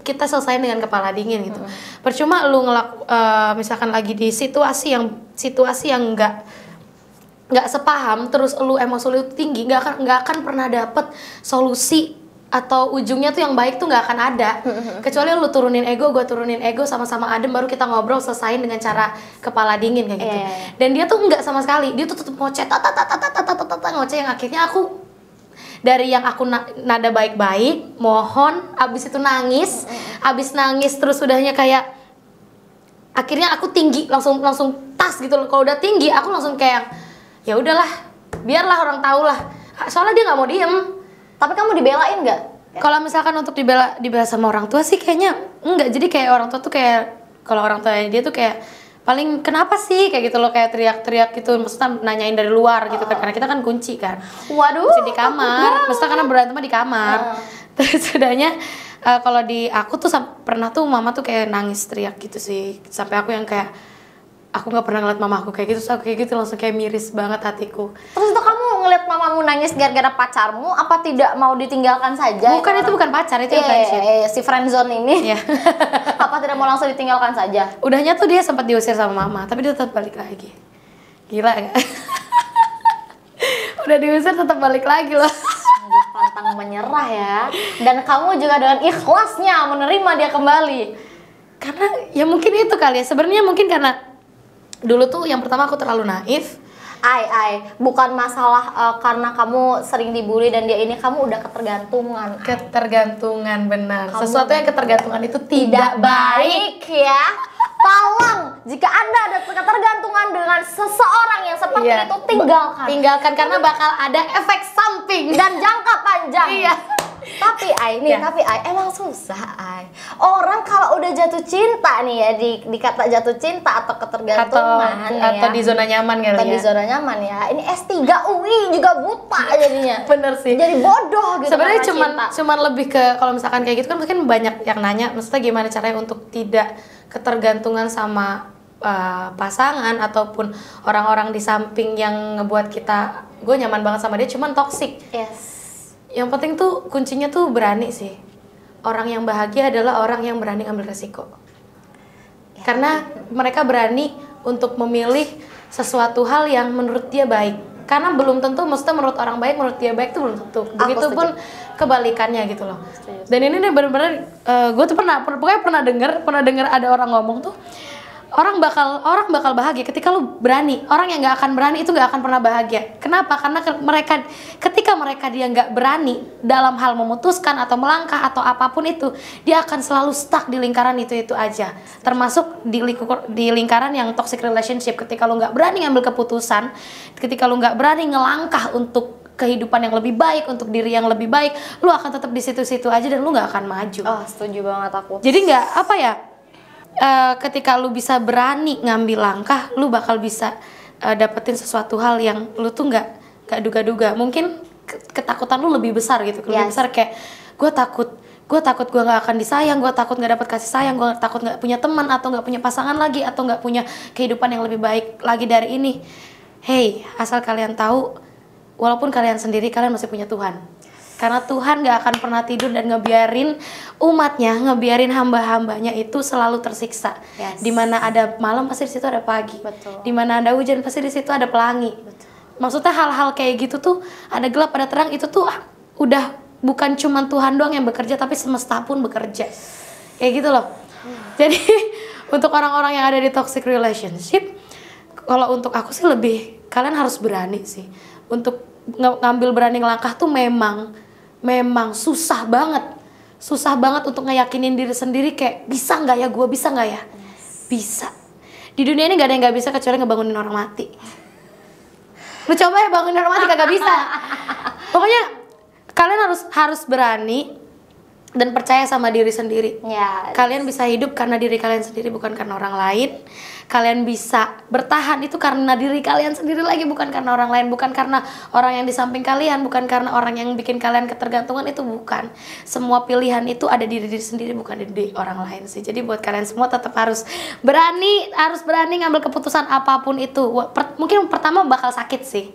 kita selesai dengan kepala dingin gitu. Percuma lu misalkan lagi di situasi yang nggak sepaham, terus lu emosi lu tinggi, nggak akan pernah dapet solusi atau ujungnya tuh yang baik tuh nggak akan ada. Kecuali lu turunin ego, gue turunin ego, sama-sama adem, baru kita ngobrol selesain dengan cara kepala dingin kayak gitu. Dan dia tuh nggak sama sekali, dia tuh tetap ngoceh, ngoceh, yang akhirnya aku dari yang aku nada baik-baik, mohon, abis itu nangis, abis nangis terus udahnya kayak akhirnya aku tinggi, langsung tas gitu loh. Kalau udah tinggi aku langsung kayak ya udahlah, biarlah orang tahu lah. Soalnya dia nggak mau diem.
Tapi kamu dibelain nggak?
Kalau misalkan untuk dibela sama orang tua sih kayaknya enggak. Jadi kayak orang tua tuh kayak, kalau orang tua dia tuh kayak paling kenapa sih kayak gitu loh, kayak teriak-teriak gitu, maksudnya nanyain dari luar gitu kan, karena kita kan kunci kan.
Waduh.
Kunci di kamar, maksudnya karena berantemnya di kamar. Terus sudahnya kalau di aku tuh pernah tuh mama tuh kayak nangis teriak gitu sih, sampai aku yang kayak aku nggak pernah ngeliat mama aku kayak gitu, so aku kayak gitu langsung kayak miris banget hatiku.
Terus itu kamu ngeliat mamamu nangis gara-gara pacarmu, apa tidak mau ditinggalkan saja?
Bukan, itu bukan pacar, itu friendship.
Si friendzone ini. Apa tidak mau langsung ditinggalkan saja?
Udahnya tuh dia sempat diusir sama mama, tapi dia tetap balik lagi. Gila gak? Udah diusir tetap balik lagi loh.
Pantang menyerah ya. Dan kamu juga dengan ikhlasnya menerima dia kembali.
Karena ya mungkin itu kali ya, sebenarnya mungkin karena dulu tuh yang pertama aku terlalu naif,
bukan masalah karena kamu sering dibully dan dia ini, kamu udah ketergantungan.
Ketergantungan, benar. Sesuatu yang ketergantungan itu tidak baik
ya. Tolong, jika Anda ada ketergantungan dengan seseorang yang seperti itu, tinggalkan
karena bakal ada efek samping
dan jangka panjang.
Iya.
Tapi emang susah orang kalau udah jatuh cinta nih ya, dikata jatuh cinta atau ketergantungan
atau di zona nyaman kali
atau di zona nyaman ya, ini S3 UI juga buta jadinya.
Bener sih,
jadi bodoh gitu.
Sebenarnya cuman lebih ke kalau misalkan kayak gitu kan mungkin banyak yang nanya, maksudnya gimana caranya untuk tidak ketergantungan sama pasangan ataupun orang-orang di samping yang ngebuat kita gue nyaman banget sama dia cuman toksik.
Yes.
Yang penting tuh kuncinya tuh berani sih. Orang yang bahagia adalah orang yang berani ngambil resiko. Ya. Karena mereka berani untuk memilih sesuatu hal yang menurut dia baik. Karena belum tentu, maksudnya menurut orang baik, menurut dia baik tuh belum tentu. Begitupun kebalikannya gitu loh. Dan ini nih benar-benar gue tuh pernah dengar ada orang ngomong tuh, orang bakal bahagia ketika lu berani. Orang yang nggak akan berani itu nggak akan pernah bahagia. Kenapa? Karena ketika mereka dia nggak berani dalam hal memutuskan atau melangkah atau apapun itu, dia akan selalu stuck di lingkaran itu aja. Termasuk di lingkaran yang toxic relationship. Ketika lu nggak berani ngambil keputusan, ketika lu nggak berani ngelangkah untuk kehidupan yang lebih baik, untuk diri yang lebih baik, lu akan tetap di situ-situ aja dan lu nggak akan maju.
Oh, setuju banget aku.
Jadi nggak ketika lu bisa berani ngambil langkah, lu bakal bisa dapetin sesuatu hal yang lu tuh nggak duga-duga. Mungkin ketakutan lu lebih besar gitu, lebih besar kayak gue takut gue nggak akan disayang, gue takut nggak dapet kasih sayang, gue takut nggak punya teman atau nggak punya pasangan lagi atau nggak punya kehidupan yang lebih baik lagi dari ini. Hey, asal kalian tahu, walaupun kalian sendiri, kalian masih punya Tuhan. Karena Tuhan gak akan pernah tidur dan ngebiarin umatnya, ngebiarin hamba-hambanya itu selalu tersiksa.
Yes.
Dimana ada malam pasti di situ ada pagi.
Betul.
Dimana ada hujan pasti di situ ada pelangi.
Betul.
Maksudnya hal-hal kayak gitu tuh, ada gelap ada terang, itu tuh udah bukan cuma Tuhan doang yang bekerja, tapi semesta pun bekerja. Kayak gitu loh. Jadi untuk orang-orang yang ada di toxic relationship, kalau untuk aku sih lebih, kalian harus berani sih. Untuk ngambil berani ngelangkah tuh memang susah banget untuk ngeyakinin diri sendiri kayak bisa nggak ya gue, bisa nggak ya? Bisa. Di dunia ini nggak ada yang nggak bisa kecuali ngebangunin orang mati. Lu coba ya bangunin orang mati, kagak bisa. Pokoknya kalian harus berani dan percaya sama diri sendiri.
Yes.
Kalian bisa hidup karena diri kalian sendiri, bukan karena orang lain. Kalian bisa bertahan itu karena diri kalian sendiri lagi, bukan karena orang lain, bukan karena orang yang di samping kalian, bukan karena orang yang bikin kalian ketergantungan, itu bukan. Semua pilihan itu ada di diri sendiri, bukan di diri orang lain sih. Jadi buat kalian semua tetap harus berani ngambil keputusan apapun itu. Mungkin pertama bakal sakit sih.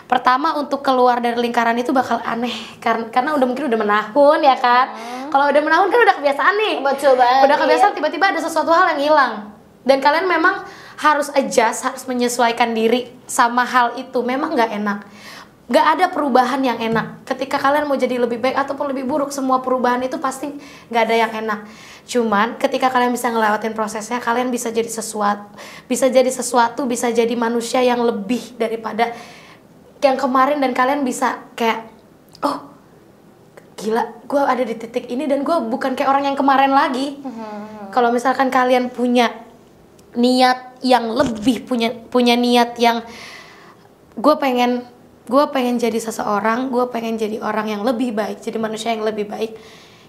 Pertama untuk keluar dari lingkaran itu bakal aneh karena mungkin udah menahun ya kan. Kalau udah menahun kan udah kebiasaan nih.
Betul banget.
Udah kebiasaan, tiba-tiba ada sesuatu hal yang hilang. Dan kalian memang harus adjust, harus menyesuaikan diri sama hal itu. Memang nggak enak. Nggak ada perubahan yang enak. Ketika kalian mau jadi lebih baik ataupun lebih buruk, semua perubahan itu pasti nggak ada yang enak. Cuman ketika kalian bisa ngelewatin prosesnya, kalian bisa jadi sesuatu, bisa jadi manusia yang lebih daripada yang kemarin, dan kalian bisa kayak, oh gila, gue ada di titik ini dan gue bukan kayak orang yang kemarin lagi. Kalau misalkan kalian punya niat yang lebih, punya niat yang gue pengen jadi seseorang, gue pengen jadi orang yang lebih baik, jadi manusia yang lebih baik.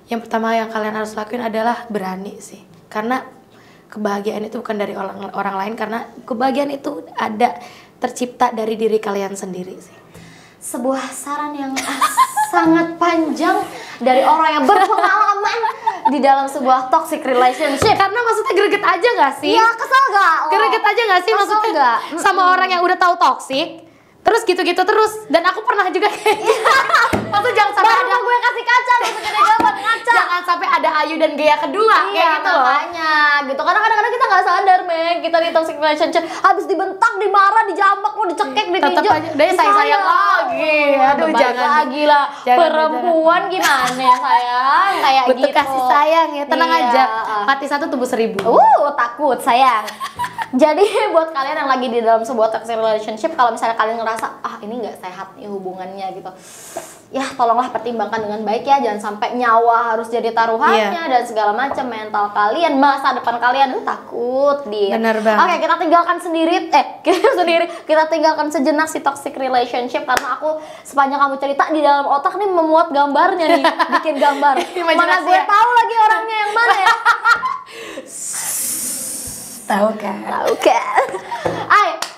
Yang pertama yang kalian harus lakuin adalah berani sih. Karena kebahagiaan itu bukan dari orang lain, karena kebahagiaan itu ada tercipta dari diri kalian sendiri sih.
Sebuah saran yang sangat panjang dari orang yang berpengalaman di dalam sebuah toxic relationship.
Karena maksudnya greget aja gak sih?
Iya, kesel gak?
Greget aja gak sih maksudnya gak? Sama orang yang udah tahu toxic, terus gitu-gitu terus. Dan aku pernah juga kayak gitu. Maksudnya jangan sampai ada
gue kasih kaca, maksudnya jawaban kaca.
Jangan sampai ada Ayu dan Gea kedua, kayak gitu loh.
Makanya gitu. Karena kadang-kadang kita nggak sadar, Meg, kita di toxic relationship habis dibentak, dimarah, dijambak, mau dicekek, ditinju.
Tetap aja dia sayang lagi. Aduh, jangan
lagi lah. Perempuan gimana ya sayang, kayak
butuh
gitu.
kasih sayang ya, tenang aja. Mati satu tubuh 1000.
Takut sayang. Jadi buat kalian yang lagi di dalam sebuah toxic relationship, kalau misalnya kalian ngerasa ini nggak sehat nih hubungannya gitu, ya tolonglah pertimbangkan dengan baik ya, jangan sampai nyawa harus jadi taruhannya dan segala macam, mental kalian, masa depan kalian takut dia.
Bener banget.
Oke, kita tinggalkan kita tinggalkan sejenak si toxic relationship, karena aku sepanjang kamu cerita di dalam otak nih memuat gambarnya nih, bikin gambar. Mana gue tahu lagi orangnya yang mana ya?
Tahu kan?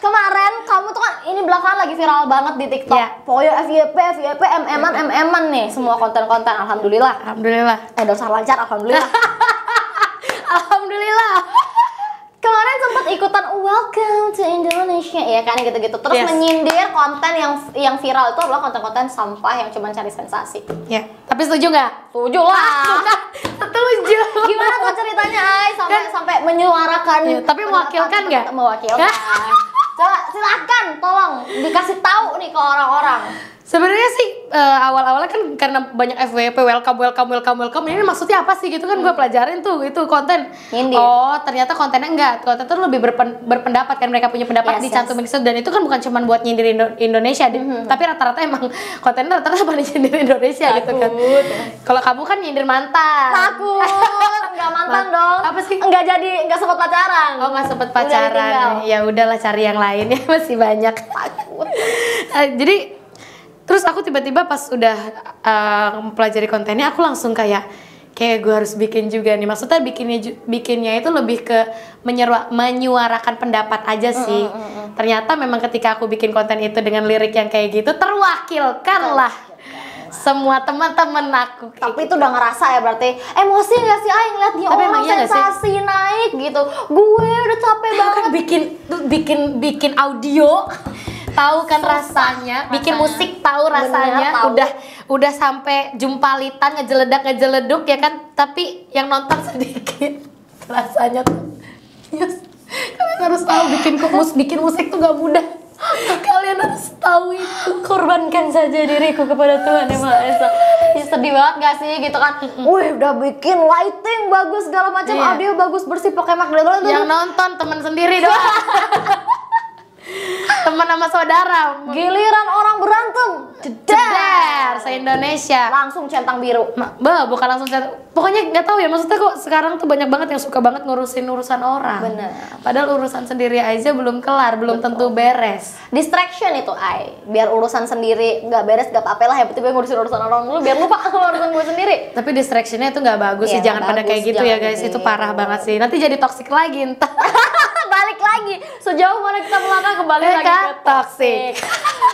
Kemarin kamu tuh kan ini belakangan lagi viral banget di TikTok. Pokoknya FYP, MM-an nih semua konten-konten. Alhamdulillah. Dosa lancar, alhamdulillah.
Alhamdulillah.
Kemarin sempat ikutan welcome to Indonesia ya kan, gitu-gitu. Terus menyindir konten yang viral itu adalah konten-konten sampah yang cuma cari sensasi.
Ya. Tapi setuju nggak?
Setuju lah.
Setuju.
Gimana tuh ceritanya, sampai menyuarakan?
Ya, tapi mewakilkan nggak?
Mewakilkan. Coba silakan, tolong dikasih tahu nih ke orang-orang.
Sebenarnya sih awal-awalnya kan karena banyak FWP welcome ini maksudnya apa sih gitu kan, gue pelajarin tuh itu konten.
Nyindir.
Oh ternyata kontennya enggak, konten tuh lebih berpendapat kan, mereka punya pendapat dicantumin gitu, dan itu kan bukan cuma buat nyindir Indonesia, tapi rata-rata emang kontennya rata-rata pada nyindir Indonesia. Takut. Gitu kan. Kalau kamu kan nyindir mantan.
Takut, enggak mantan dong.
Apa sih?
Enggak sempat pacaran.
Oh nggak sempet pacaran. Ya udahlah cari yang lain ya, masih banyak.
Takut.
Jadi terus aku tiba-tiba pas udah mempelajari kontennya, aku langsung kayak gue harus bikin juga nih. Maksudnya bikinnya itu lebih ke menyuarakan pendapat aja sih. Ternyata memang ketika aku bikin konten itu dengan lirik yang kayak gitu, terwakilkan lah semua teman-teman aku.
Tapi itu udah ngerasa ya berarti emosi nggak sih ngeliat dia orang sensasi naik gitu. Gue udah capek banget
bikin audio. Tahu kan rasanya, bikin musik tahu rasanya. Bener, udah sampai jumpalitan ngejeleduk ya kan, tapi yang nonton sedikit. Rasanya tuh kalian harus tahu, bikin musik tuh gak mudah. Kalian harus tahu itu.
Korbankan saja diriku kepada Tuhan Yang Maha Esa. Sedih banget gak sih gitu kan. Wih udah bikin lighting bagus segala macam, audio bagus bersih pakai Mac.
Yang nonton teman sendiri doang. Teman sama saudara,
giliran orang berantem
ceder se-Indonesia
langsung centang biru.
Bukan langsung centang, pokoknya nggak tahu ya, maksudnya kok sekarang tuh banyak banget yang suka banget ngurusin urusan orang.
Bener.
Padahal urusan sendiri aja belum kelar, belum tentu beres.
Distraction itu biar urusan sendiri nggak beres nggak apa-apa lah, ya berarti gue ngurusin urusan orang dulu biar lupa sama urusan gue sendiri. Tapi
distractionnya itu nggak bagus sih, jangan pada kayak gitu ya guys, itu parah banget sih, nanti jadi toxic lagi entah.
Balik lagi sejauh mana kita melangkah, kembali lagi ke toxic.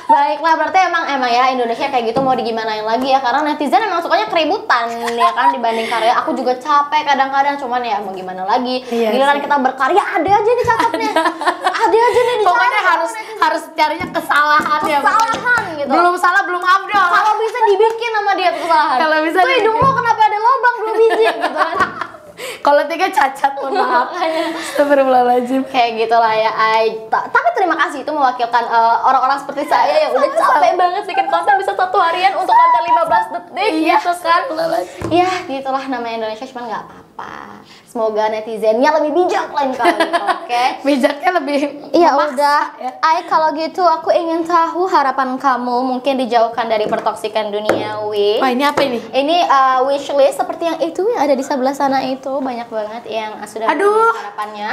Baiklah, berarti emang ya Indonesia kayak gitu, mau digimanain lagi ya, karena netizen emang sukanya keributan ya kan dibanding karya. Aku juga capek kadang-kadang, cuman ya mau gimana lagi. Giliran kita berkarya ada aja nih catatnya. Ada aja nih dicatat.
Pokoknya harus carinya kesalahan ya.
Kesalahan gitu.
Belum salah belum afdol.
Kalau bisa dibikin sama dia kesalahan.
Kalau bisa
tuh hidung lo kenapa ada lubang 2 biji gitu kan.
Kalau 3 cacat, mohon maaf. Astagfirullahaladzim.
Kayak gitulah ya. Tapi terima kasih itu mewakilkan orang-orang seperti saya yang udah capek banget bikin konten bisa 1 harian untuk konten 15 detik gitu kan. Ya gitulah namanya Indonesia, cuman nggak apa-apa. Semoga netizennya lebih bijak lain kali, oke?
Bijaknya lebih.
Iya udah. Kalau gitu aku ingin tahu harapan kamu mungkin dijauhkan dari pertoksikan duniawi.
Wah ini apa ini?
Ini wishlist seperti yang itu yang ada di sebelah sana itu, banyak banget yang sudah menulis harapannya.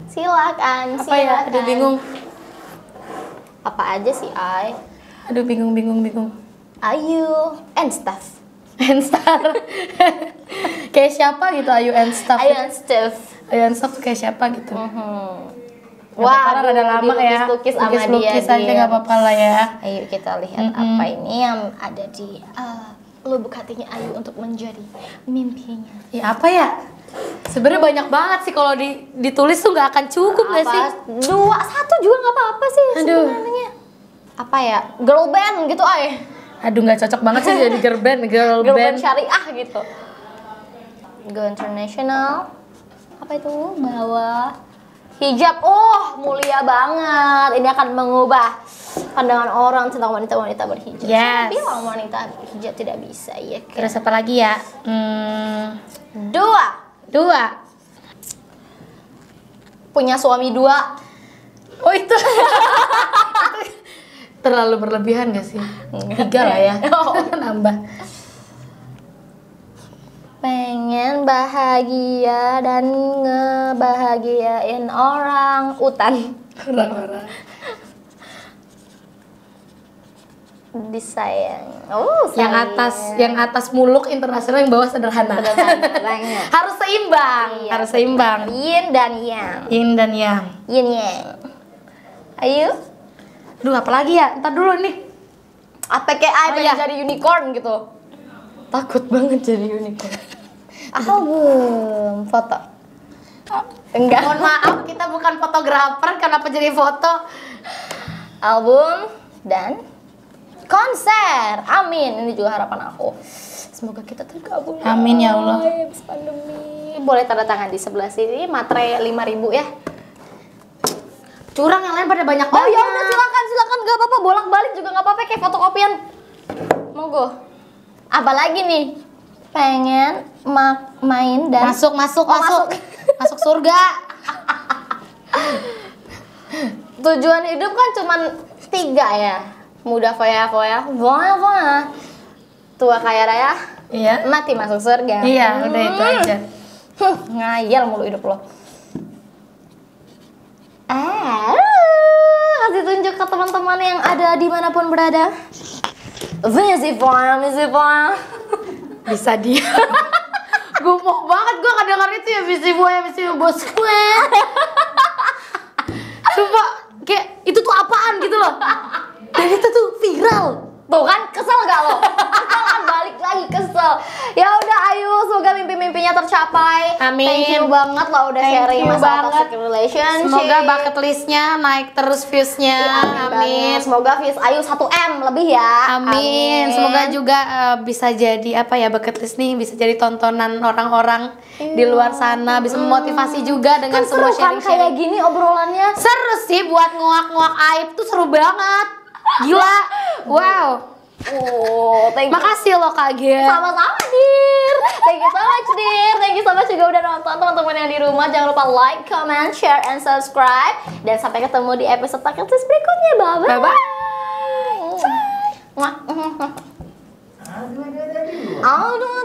Silakan.
Apa ya? Aduh bingung.
Apa aja sih
Aduh bingung.
Ayu and stuff.
Enstar. Kayak siapa gitu Ayu and stuff?
Ayu and stuff.
Ayu and stuff kayak siapa gitu?
Wah,
rada lama ya.
Lukis sama dia.
Aja nggak apa-apa lah ya.
Ayo kita lihat apa ini yang ada di lubuk hatinya Ayu untuk menjadi mimpinya.
Ya apa ya? Sebenarnya banyak banget sih, kalau ditulis tuh nggak akan cukup nggak sih?
2, 1 juga nggak apa-apa sih sebenarnya. Apa ya? Girl band gitu
Aduh nggak cocok banget sih jadi girl band
syariah gitu. Go international. Apa itu? Bawa hijab. Oh, mulia banget. Ini akan mengubah pandangan orang tentang wanita-wanita berhijab.
Yes.
Bilang wanita berhijab tidak bisa ya kan?
Terus apa lagi ya?
2. punya suami 2.
Oh itu. Terlalu berlebihan gak sih? 3 lah ya. Nambah.
Pengen bahagia dan ngebahagiain orang utan.
Orang-orang.
Disayang. Oh, sayang.
Yang atas muluk internasional, yang bawah sederhana. Harus seimbang.
Iya,
Harus seimbang.
Yin dan yang.
Yin dan yang.
Yin yang. Ayo.
Duh, apalagi ya? Ntar dulu nih.
APKI pengen
iya.
jadi unicorn gitu.
Takut banget jadi unicorn.
Album foto. Enggak.
Mohon maaf, kita bukan fotografer. Kenapa jadi foto?
Album dan konser. Amin. Ini juga harapan aku. Semoga kita tergabung.
Amin ya Allah.
Habis pandemi. Boleh tanda tangan di sebelah sini. Materai 5.000 ya.
Curang, yang lain pada banyak
Oh
banget.
ya udah, silakan nggak apa-apa, bolak-balik juga nggak apa-apa, kayak fotokopian. Monggo. Apalagi nih? Pengen main dan
Masuk. Masuk surga.
Tujuan hidup kan cuman 3 ya. Muda foya-foya, foya. Tua kaya raya,
Iya.
mati masuk surga.
Iya, udah itu aja.
Ngayal mulu hidup lo. Kasih tunjuk ke teman-teman yang ada dimanapun berada. Misi Foya.
Bisa dia. Gumoh banget gue kadang-kadang itu ya, misi bos gue. Sumpah, kayak itu tuh apaan gitu loh. Dan itu tuh viral.
Tuh kan, kesel gak lo? Kesel kan, balik lagi kesel. Ya udah, ayo, semoga mimpi-mimpinya tercapai.
Amin.
Thank you banget lo udah
Thank
sharing
you
masalah
banget.
toxic relationship.
Semoga bucket listnya naik terus viewsnya.
Amin. Semoga views Ayu 1M lebih ya.
Amin. Semoga juga bisa jadi apa ya, bucket list nih bisa jadi tontonan orang-orang di luar sana, bisa memotivasi juga dengan
Kan
semua
seru kan
sharing-sharing.
kayak gini obrolannya.
Seru sih buat nguak-nguak aib tuh, seru banget. Gila. Wow.
Oh, thank you.
Makasih loh Kak Gia.
Sama-sama, Dir. Thank you so much, Dir. Thank you so much juga udah nonton. Teman-teman yang di rumah, jangan lupa like, comment, share, and subscribe. Dan sampai ketemu di episode Bucket List berikutnya. Bye-bye.
Bye-bye.
Aduh.